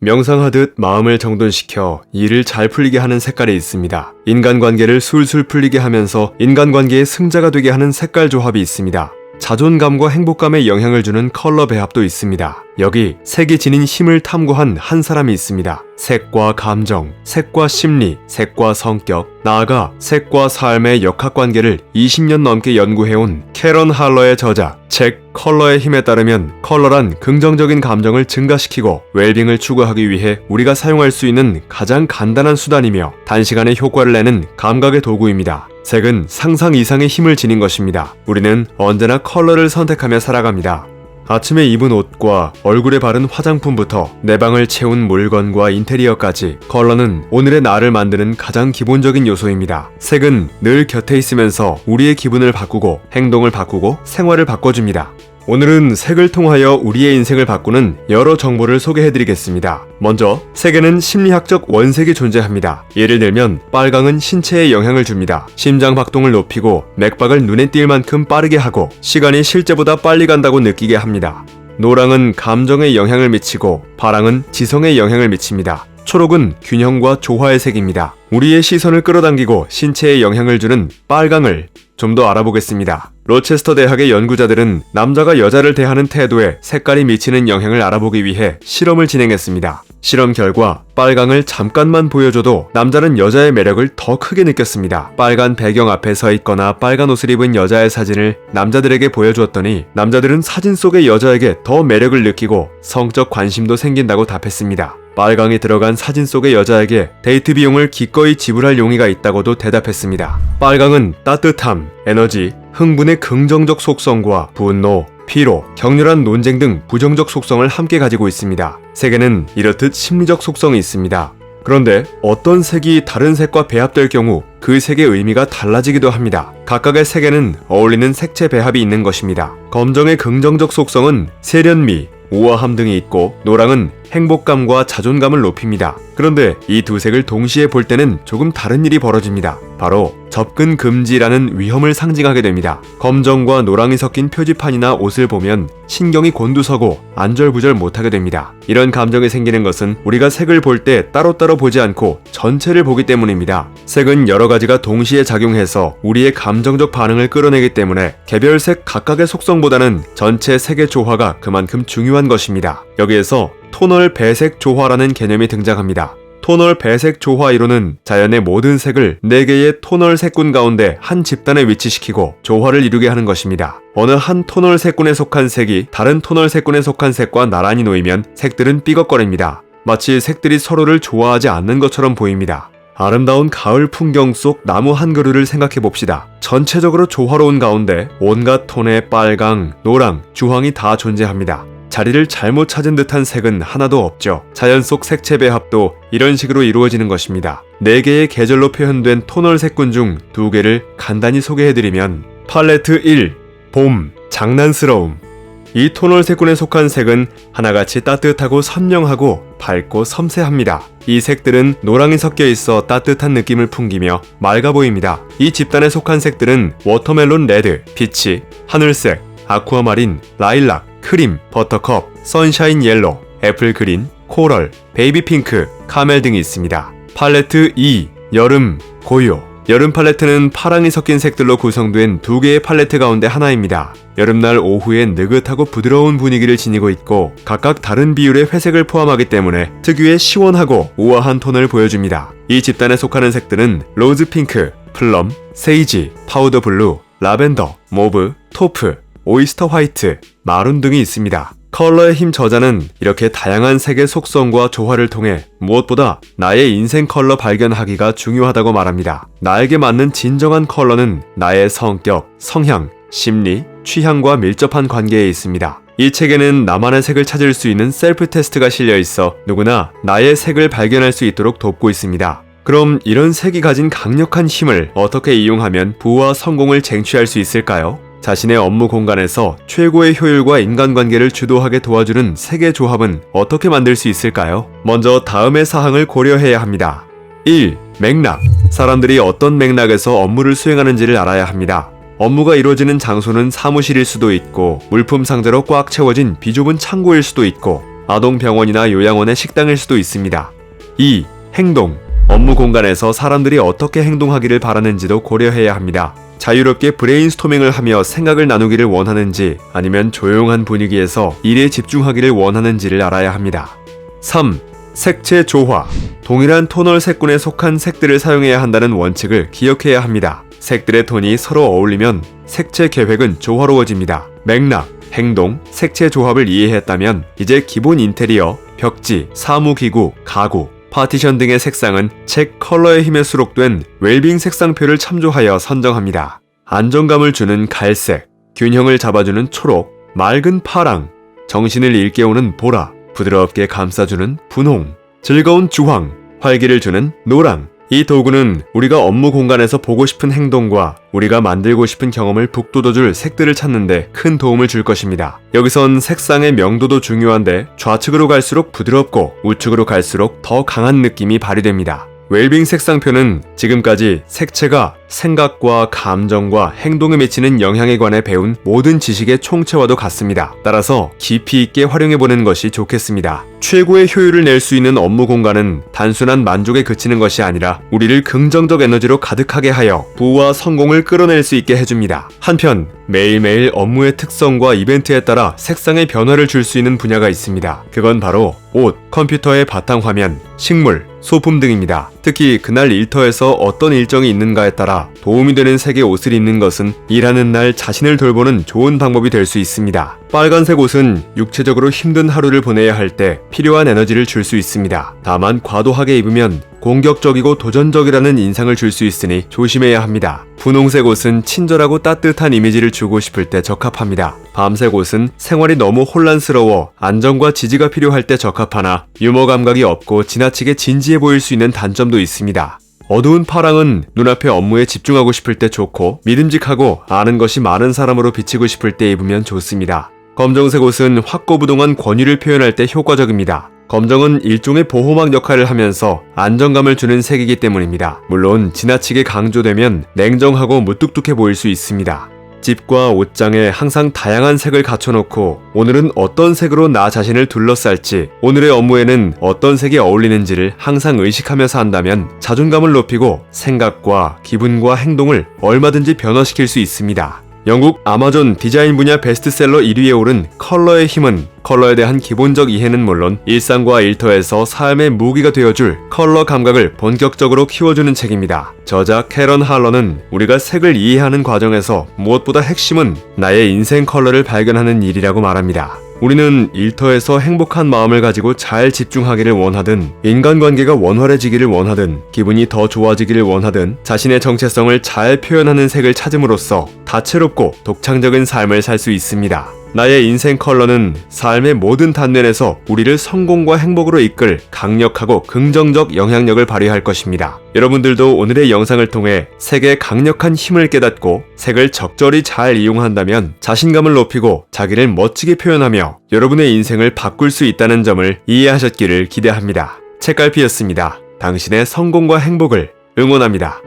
명상하듯 마음을 정돈시켜 일을 잘 풀리게 하는 색깔이 있습니다. 인간관계를 술술 풀리게 하면서 인간관계의 승자가 되게 하는 색깔 조합이 있습니다. 자존감과 행복감에 영향을 주는 컬러 배합도 있습니다. 여기 색이 지닌 힘을 탐구한 한 사람이 있습니다. 색과 감정, 색과 심리, 색과 성격, 나아가 색과 삶의 역학관계를 20년 넘게 연구해온 캐런 할러의 저자 책 컬러의 힘에 따르면 컬러란 긍정적인 감정을 증가시키고 웰빙을 추구하기 위해 우리가 사용할 수 있는 가장 간단한 수단이며 단시간에 효과를 내는 감각의 도구입니다. 색은 상상 이상의 힘을 지닌 것입니다. 우리는 언제나 컬러를 선택하며 살아갑니다. 아침에 입은 옷과 얼굴에 바른 화장품부터 내 방을 채운 물건과 인테리어까지 컬러는 오늘의 나를 만드는 가장 기본적인 요소입니다. 색은 늘 곁에 있으면서 우리의 기분을 바꾸고 행동을 바꾸고 생활을 바꿔줍니다. 오늘은 색을 통하여 우리의 인생을 바꾸는 여러 정보를 소개해드리겠습니다. 먼저 색에는 심리학적 원색이 존재합니다. 예를 들면 빨강은 신체에 영향을 줍니다. 심장 박동을 높이고 맥박을 눈에 띌 만큼 빠르게 하고 시간이 실제보다 빨리 간다고 느끼게 합니다. 노랑은 감정에 영향을 미치고 파랑은 지성에 영향을 미칩니다. 초록은 균형과 조화의 색입니다. 우리의 시선을 끌어당기고 신체에 영향을 주는 빨강을 좀 더 알아보겠습니다. 로체스터 대학의 연구자들은 남자가 여자를 대하는 태도에 색깔이 미치는 영향을 알아보기 위해 실험을 진행했습니다. 실험 결과 빨강을 잠깐만 보여줘도 남자는 여자의 매력을 더 크게 느꼈습니다. 빨간 배경 앞에 서 있거나 빨간 옷을 입은 여자의 사진을 남자들에게 보여주었더니 남자들은 사진 속의 여자에게 더 매력을 느끼고 성적 관심도 생긴다고 답했습니다. 빨강이 들어간 사진 속의 여자에게 데이트 비용을 기꺼이 지불할 용의가 있다고도 대답했습니다. 빨강은 따뜻함, 에너지, 흥분의 긍정적 속성과 분노, 피로, 격렬한 논쟁 등 부정적 속성을 함께 가지고 있습니다. 색에는 이렇듯 심리적 속성이 있습니다. 그런데 어떤 색이 다른 색과 배합될 경우 그 색의 의미가 달라지기도 합니다. 각각의 색에는 어울리는 색채 배합이 있는 것입니다. 검정의 긍정적 속성은 세련미, 우아함 등이 있고 노랑은 행복감과 자존감을 높입니다. 그런데 이 두 색을 동시에 볼 때는 조금 다른 일이 벌어집니다. 바로 접근 금지라는 위험을 상징하게 됩니다. 검정과 노랑이 섞인 표지판이나 옷을 보면 신경이 곤두서고 안절부절 못하게 됩니다. 이런 감정이 생기는 것은 우리가 색을 볼 때 따로따로 보지 않고 전체를 보기 때문입니다. 색은 여러 가지가 동시에 작용해서 우리의 감정적 반응을 끌어내기 때문에 개별 색 각각의 속성보다는 전체 색의 조화가 그만큼 중요한 것입니다. 여기에서 토널 배색 조화라는 개념이 등장합니다. 토널 배색 조화 이론은 자연의 모든 색을 4개의 토널 색군 가운데 한 집단에 위치시키고 조화를 이루게 하는 것입니다. 어느 한 토널 색군에 속한 색이 다른 토널 색군에 속한 색과 나란히 놓이면 색들은 삐걱거립니다. 마치 색들이 서로를 좋아하지 않는 것처럼 보입니다. 아름다운 가을 풍경 속 나무 한 그루를 생각해 봅시다. 전체적으로 조화로운 가운데 온갖 톤의 빨강, 노랑, 주황이 다 존재합니다. 자리를 잘못 찾은 듯한 색은 하나도 없죠. 자연 속 색채 배합도 이런 식으로 이루어지는 것입니다. 4개의 계절로 표현된 토널 색군 중 2개를 간단히 소개해드리면 팔레트 1. 봄, 장난스러움. 이 토널 색군에 속한 색은 하나같이 따뜻하고 선명하고 밝고 섬세합니다. 이 색들은 노랑이 섞여 있어 따뜻한 느낌을 풍기며 맑아 보입니다. 이 집단에 속한 색들은 워터멜론 레드, 피치, 하늘색, 아쿠아마린, 라일락, 크림, 버터컵, 선샤인 옐로, 애플 그린, 코럴, 베이비 핑크, 카멜 등이 있습니다. 팔레트 2. 여름, 고요. 여름 팔레트는 파랑이 섞인 색들로 구성된 2개의 팔레트 가운데 하나입니다. 여름날 오후엔 느긋하고 부드러운 분위기를 지니고 있고 각각 다른 비율의 회색을 포함하기 때문에 특유의 시원하고 우아한 톤을 보여줍니다. 이 집단에 속하는 색들은 로즈 핑크, 플럼, 세이지, 파우더 블루, 라벤더, 모브, 토프, 오이스터 화이트, 마룬 등이 있습니다. 컬러의 힘 저자는 이렇게 다양한 색의 속성과 조화를 통해 무엇보다 나의 인생 컬러 발견하기가 중요하다고 말합니다. 나에게 맞는 진정한 컬러는 나의 성격, 성향, 심리, 취향과 밀접한 관계에 있습니다. 이 책에는 나만의 색을 찾을 수 있는 셀프 테스트가 실려 있어 누구나 나의 색을 발견할 수 있도록 돕고 있습니다. 그럼 이런 색이 가진 강력한 힘을 어떻게 이용하면 부와 성공을 쟁취할 수 있을까요? 자신의 업무 공간에서 최고의 효율과 인간관계를 주도하게 도와주는 색의 조합은 어떻게 만들 수 있을까요? 먼저 다음의 사항을 고려해야 합니다. 1. 맥락. 사람들이 어떤 맥락에서 업무를 수행하는지를 알아야 합니다. 업무가 이루어지는 장소는 사무실일 수도 있고 물품 상자로 꽉 채워진 비좁은 창고일 수도 있고 아동병원이나 요양원의 식당일 수도 있습니다. 2. 행동. 업무 공간에서 사람들이 어떻게 행동하기를 바라는지도 고려해야 합니다. 자유롭게 브레인스토밍을 하며 생각을 나누기를 원하는지 아니면 조용한 분위기에서 일에 집중하기를 원하는지를 알아야 합니다. 3. 색채 조화. 동일한 톤얼 색군에 속한 색들을 사용해야 한다는 원칙을 기억해야 합니다. 색들의 톤이 서로 어울리면 색채 계획은 조화로워집니다. 맥락, 행동, 색채 조합을 이해했다면 이제 기본 인테리어, 벽지, 사무기구, 가구, 파티션 등의 색상은 책 컬러의 힘에 수록된 웰빙 색상표를 참조하여 선정합니다. 안정감을 주는 갈색, 균형을 잡아주는 초록, 맑은 파랑, 정신을 일깨우는 보라, 부드럽게 감싸주는 분홍, 즐거운 주황, 활기를 주는 노랑. 이 도구는 우리가 업무 공간에서 보고 싶은 행동과 우리가 만들고 싶은 경험을 북돋워줄 색들을 찾는데 큰 도움을 줄 것입니다. 여기선 색상의 명도도 중요한데 좌측으로 갈수록 부드럽고 우측으로 갈수록 더 강한 느낌이 발휘됩니다. 웰빙 색상표는 지금까지 색채가 생각과 감정과 행동에 미치는 영향에 관해 배운 모든 지식의 총체와도 같습니다. 따라서 깊이 있게 활용해보는 것이 좋겠습니다. 최고의 효율을 낼 수 있는 업무 공간은 단순한 만족에 그치는 것이 아니라 우리를 긍정적 에너지로 가득하게 하여 부와 성공을 끌어낼 수 있게 해줍니다. 한편 매일매일 업무의 특성과 이벤트에 따라 색상의 변화를 줄 수 있는 분야가 있습니다. 그건 바로 옷, 컴퓨터의 바탕화면, 식물, 소품 등입니다. 특히 그날 일터에서 어떤 일정이 있는가에 따라 도움이 되는 색의 옷을 입는 것은 일하는 날 자신을 돌보는 좋은 방법이 될 수 있습니다. 빨간색 옷은 육체적으로 힘든 하루를 보내야 할 때 필요한 에너지를 줄 수 있습니다. 다만 과도하게 입으면 공격적이고 도전적이라는 인상을 줄 수 있으니 조심해야 합니다. 분홍색 옷은 친절하고 따뜻한 이미지를 주고 싶을 때 적합합니다. 밤색 옷은 생활이 너무 혼란스러워 안정과 지지가 필요할 때 적합하나 유머 감각이 없고 지나치게 진지해 보일 수 있는 단점도 있습니다. 어두운 파랑은 눈앞의 업무에 집중하고 싶을 때 좋고 믿음직하고 아는 것이 많은 사람으로 비치고 싶을 때 입으면 좋습니다. 검정색 옷은 확고부동한 권위를 표현할 때 효과적입니다. 검정은 일종의 보호막 역할을 하면서 안정감을 주는 색이기 때문입니다. 물론 지나치게 강조되면 냉정하고 무뚝뚝해 보일 수 있습니다. 집과 옷장에 항상 다양한 색을 갖춰놓고 오늘은 어떤 색으로 나 자신을 둘러쌀지, 오늘의 업무에는 어떤 색이 어울리는지를 항상 의식하면서 한다면 자존감을 높이고 생각과 기분과 행동을 얼마든지 변화시킬 수 있습니다. 영국 아마존 디자인 분야 베스트셀러 1위에 오른 컬러의 힘은 컬러에 대한 기본적 이해는 물론 일상과 일터에서 삶의 무기가 되어줄 컬러 감각을 본격적으로 키워주는 책입니다. 저자 캐런 할러는 우리가 색을 이해하는 과정에서 무엇보다 핵심은 나의 인생 컬러를 발견하는 일이라고 말합니다. 우리는 일터에서 행복한 마음을 가지고 잘 집중하기를 원하든, 인간관계가 원활해지기를 원하든, 기분이 더 좋아지기를 원하든 자신의 정체성을 잘 표현하는 색을 찾음으로써 다채롭고 독창적인 삶을 살 수 있습니다. 나의 인생 컬러는 삶의 모든 단면에서 우리를 성공과 행복으로 이끌 강력하고 긍정적 영향력을 발휘할 것입니다. 여러분들도 오늘의 영상을 통해 색의 강력한 힘을 깨닫고 색을 적절히 잘 이용한다면 자신감을 높이고 자기를 멋지게 표현하며 여러분의 인생을 바꿀 수 있다는 점을 이해하셨기를 기대합니다. 책갈피였습니다. 당신의 성공과 행복을 응원합니다.